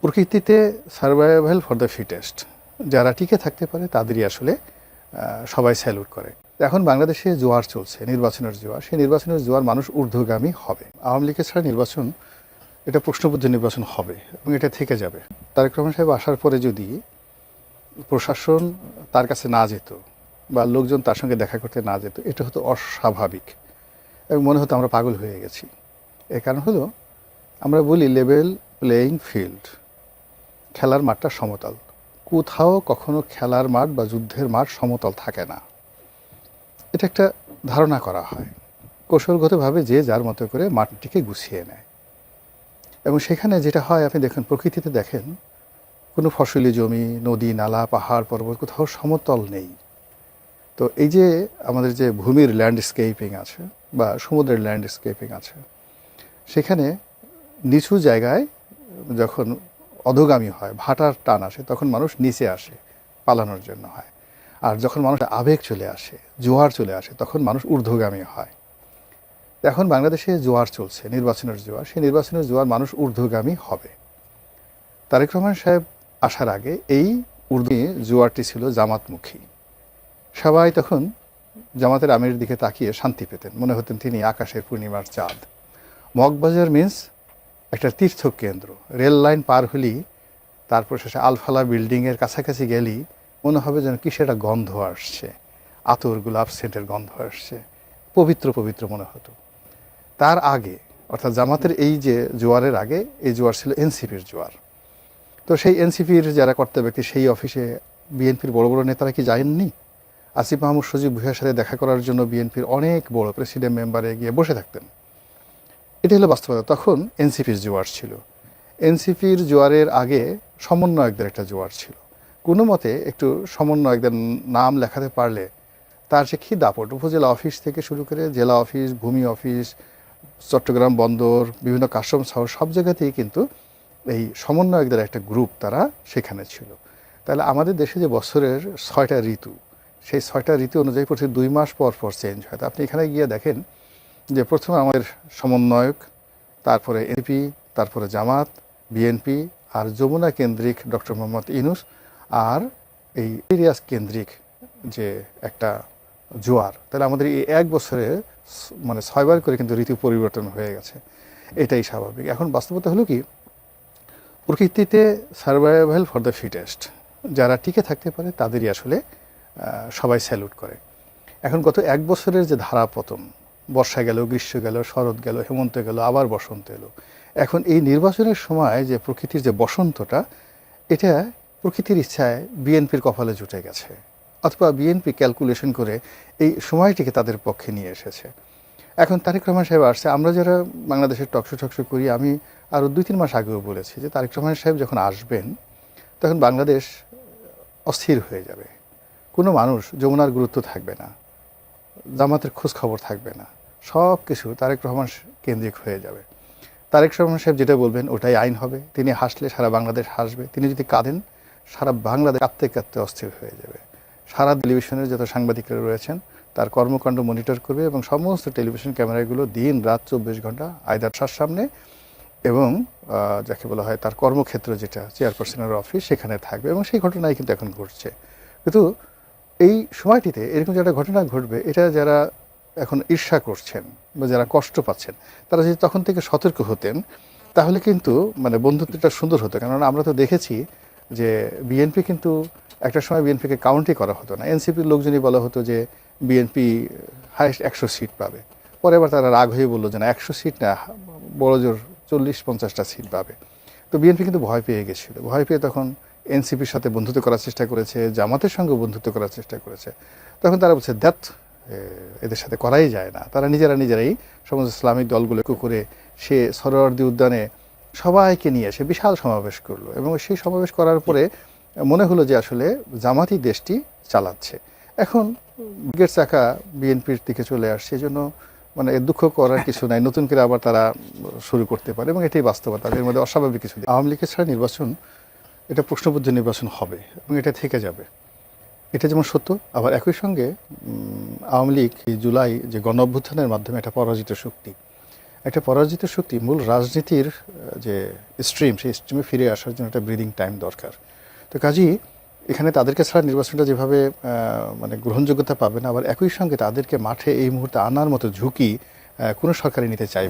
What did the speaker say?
প্রকৃতিতে survival for the fittest, যারা টিকে থাকতে পারে তাদেরই আসলে সবাই স্যালুট করে। এখন বাংলাদেশে জোয়ার চলছে, নির্বাচনের জোয়ার। সেই নির্বাচনের জোয়ার মানুষ ঊর্ধ্বগামী হবে। আওয়ামী লীগের ছাড়া নির্বাচন, এটা প্রশ্নবুদ্ধ নির্বাচন হবে এবং এটা থেকে যাবে। তারেক রহমান সাহেব আসার পরে যদি প্রশাসন তার কাছে না যেত বা লোকজন তার সঙ্গে দেখা করতে না যেত, এটা হতো অস্বাভাবিক এবং মনে হতো আমরা পাগল হয়ে গেছি। এর কারণ হলো, আমরা বলি লেভেল প্লেয়িং ফিল্ড, খেলার মাঠটা সমতল। কোথাও কখনো খেলার মাঠ বা যুদ্ধের মাঠ সমতল থাকে না, এটা একটা ধারণা করা হয়। কৌশলগতভাবে যে যার মতো করে মাঠটিকে গুছিয়ে নেয় এবং সেখানে যেটা হয়, আপনি দেখেন প্রকৃতিতে দেখেন কোনো ফসলি জমি, নদী, নালা, পাহাড়, পর্বত কোথাও সমতল নেই। তো এই যে আমাদের যে ভূমির ল্যান্ডস্কেপিং আছে বা সমুদ্রের ল্যান্ডস্কেপিং আছে, সেখানে নিচু জায়গায় যখন অধোগামী হয়, ভাটার টান আসে, তখন মানুষ নিচে আসে, পালানোর জন্য হয়। আর যখন মানুষের আবেগ চলে আসে, জোয়ার চলে আসে, তখন মানুষ ঊর্ধ্বগামী হয়। এখন বাংলাদেশে জোয়ার চলছে, নির্বাচনের জোয়ার। সেই নির্বাচনের জোয়ার মানুষ ঊর্ধ্বগামী হবে। তারেক রহমান সাহেব আসার আগে এই জোয়ারটি ছিল জামাতমুখী। সবাই তখন জামাতের আমিরের দিকে তাকিয়ে শান্তি পেতেন, মনে হতেন তিনি আকাশের পূর্ণিমার চাঁদ। মগবাজার মিন্স একটা তীর্থকেন্দ্র। রেল লাইন পার হলেই, তারপর শেষে আলফালা বিল্ডিংয়ের কাছাকাছি গেলেই মনে হবে যেন কিসের একটা গন্ধ আসছে, আতর, গোলাপ সেন্টের গন্ধ আসছে, পবিত্র পবিত্র মনে হতো। তার আগে, অর্থাৎ জামাতের এই যে জোয়ারের আগে, এই জোয়ার ছিল এনসিপির জোয়ার। তো সেই এনসিপির যারা কর্তা ব্যক্তি, সেই অফিসে বিএনপির বড় বড় নেতারা কি যায়নি? আসিফ মাহমুদ সজীব ভুঁইয়ার সাথে দেখা করার জন্য বিএনপির অনেক বড় প্রেসিডেন্ট মেম্বারে গিয়ে বসে থাকতেন। এটা হলো বাস্তবতা। তখন এনসিপির জোয়ার ছিল। এনসিপির জোয়ারের আগে সমন্বয়কদের একটা জোয়ার ছিল। কোনো মতে একটু সমন্বয়কদের নাম লেখাতে পারলে তার যে কি দাপট, উপজেলা অফিস থেকে শুরু করে জেলা অফিস, ভূমি অফিস, চট্টগ্রাম বন্দর, বিভিন্ন কাস্টমস হাউস, সব জায়গাতেই কিন্তু এই সমন্বয়কদের একটা গ্রুপ তারা সেখানে ছিল। তাহলে আমাদের দেশে যে বছরের 6টা ঋতু, সেই 6টা ঋতু অনুযায়ী প্রতি 2 মাস পর পর চেঞ্জ হয়। তো আপনি এখানে গিয়ে দেখেন যে প্রথমে আমাদের সমন্বয়ক, তারপরে এনপি, তারপরে জামাত, বিএনপি, আর যমুনা কেন্দ্রিক ডক্টর মোহাম্মদ ইউনূস, আর এই এরিয়াস কেন্দ্রিক যে একটা জোয়ার। তাহলে আমাদের এই এক বছরে মানে 6বার করে কিন্তু ঋতু পরিবর্তন হয়ে গেছে। এটাই স্বাভাবিক। এখন বাস্তবতা হলো কি, প্রকৃতিতে সার্ভাইভাল ফর দ্য ফিটেস্ট, যারা টিকে থাকতে পারে তাদেরই আসলে সবাই স্যালুট করে। এখন গত এক বছরের যে ধারাপতন, বর্ষা গেল, গ্রীষ্ম গেল, শরৎ গেল, হেমন্ত গেল, আবার বসন্ত এলো। এখন এই নির্বাচনের সময় যে প্রকৃতির যে বসন্তটা, এটা প্রকৃতির ইচ্ছায় বিএনপির কপালে জুটে গেছে, অথবা বিএনপি ক্যালকুলেশন করে এই সময়টিকে তাদের পক্ষে নিয়ে এসেছে। এখন তারেক রহমান সাহেব আসছে। আমরা যারা বাংলাদেশের টকশো করি, আমি আরও 2-3 মাস আগেও বলেছি যে তারেক রহমান সাহেব যখন আসবেন তখন বাংলাদেশ অস্থির হয়ে যাবে। কোনো মানুষ যমুনার গুরুত্ব থাকবে না, জামাতের খোঁজ খবর থাকবে না, সব কিছু তারেক রহমান কেন্দ্রিক হয়ে যাবে। তারেক রহমান সাহেব যেটা বলবেন ওটাই আইন হবে। তিনি হাসলে সারা বাংলাদেশ হাসবে, তিনি যদি কাঁদেন সারা বাংলাদেশ কাঁদতে কাঁদতে অস্থির হয়ে যাবে। সারা টেলিভিশনের যত সাংবাদিকরা রয়েছেন তার কর্মকাণ্ড মনিটর করবে এবং সমস্ত টেলিভিশন ক্যামেরাগুলো দিন রাত 24 ঘন্টা আয়দার শাহর সামনে এবং যাকে বলা হয় তার কর্মক্ষেত্র, যেটা চেয়ারপারসনের অফিস, সেখানে থাকবে। এবং সেই ঘটনাই কিন্তু এখন ঘটছে। কিন্তু এই সময়টিতে এরকম যে একটা ঘটনা ঘটবে, এটা যারা এখন ঈর্ষা করছেন বা যারা কষ্ট পাচ্ছেন, তারা যদি তখন থেকে সতর্ক হতেন তাহলে কিন্তু মানে বন্ধুত্বটা সুন্দর হতো। কেননা আমরা তো দেখেছি যে বিএনপি কিন্তু একটা সময় বিএনপিকে কাউন্টই করা হতো না। এনসিপির লোকজনই বলা হতো যে বিএনপি হাইয়েস্ট 100 সিট পাবে। পরে আবার তারা রাগ হয়ে বললো যে না, 100 সিট না, বড় জোর 40-50টা সিট পাবে। তো বিএনপি কিন্তু ভয় পেয়ে গেছিল। ভয় পেয়ে তখন এনসিপির সাথে বন্ধুত্ব করার চেষ্টা করেছে, জামাতের সঙ্গে বন্ধুত্ব করার চেষ্টা করেছে। তখন তারা বলছে দ্যাট এদের সাথে করাই যায় না। তারা নিজেরাই সমস্ত ইসলামিক দলগুলোকে করে সে সরোয়ার্দী উদ্যানে সবাইকে নিয়ে এসে বিশাল সমাবেশ করলো এবং সেই সমাবেশ করার পরে মনে হলো যে আসলে জামাতই দেশটি চালাচ্ছে। এখন বিগের চাকা বিএনপির দিকে চলে আসছে। এই জন্য মানে দুঃখ করার কিছু নাই, নতুন করে আবার তারা শুরু করতে পারে এবং এটাই বাস্তবতা। এর মধ্যে অস্বাভাবিক কিছু নেই। আওয়ামী লীগের ছাড়া নির্বাচন, এটা প্রশ্নবুদ্ধ নির্বাচন হবে এবং এটা থেকে যাবে। এটা যেমন সত্য, আবার একই সঙ্গে আওয়ামী লীগ জুলাই যে গণ অভ্যুত্থানের মাধ্যমে একটা পরাজিত শক্তি, একটা পরাজিত শক্তি মূল রাজনীতির যে স্ট্রিম, সেই স্ট্রিমে ফিরে আসার জন্য একটা ব্রিদিং টাইম দরকার। তো কাজেই এখানে তাদেরকে ছাড়া নির্বাচনটা যেভাবে মানে গ্রহণযোগ্যতা পাবে না, আবার একই সঙ্গে তাদেরকে মাঠে এই মুহূর্তে আনার মতো ঝুঁকি কোনো সরকারই নিতে চাইবে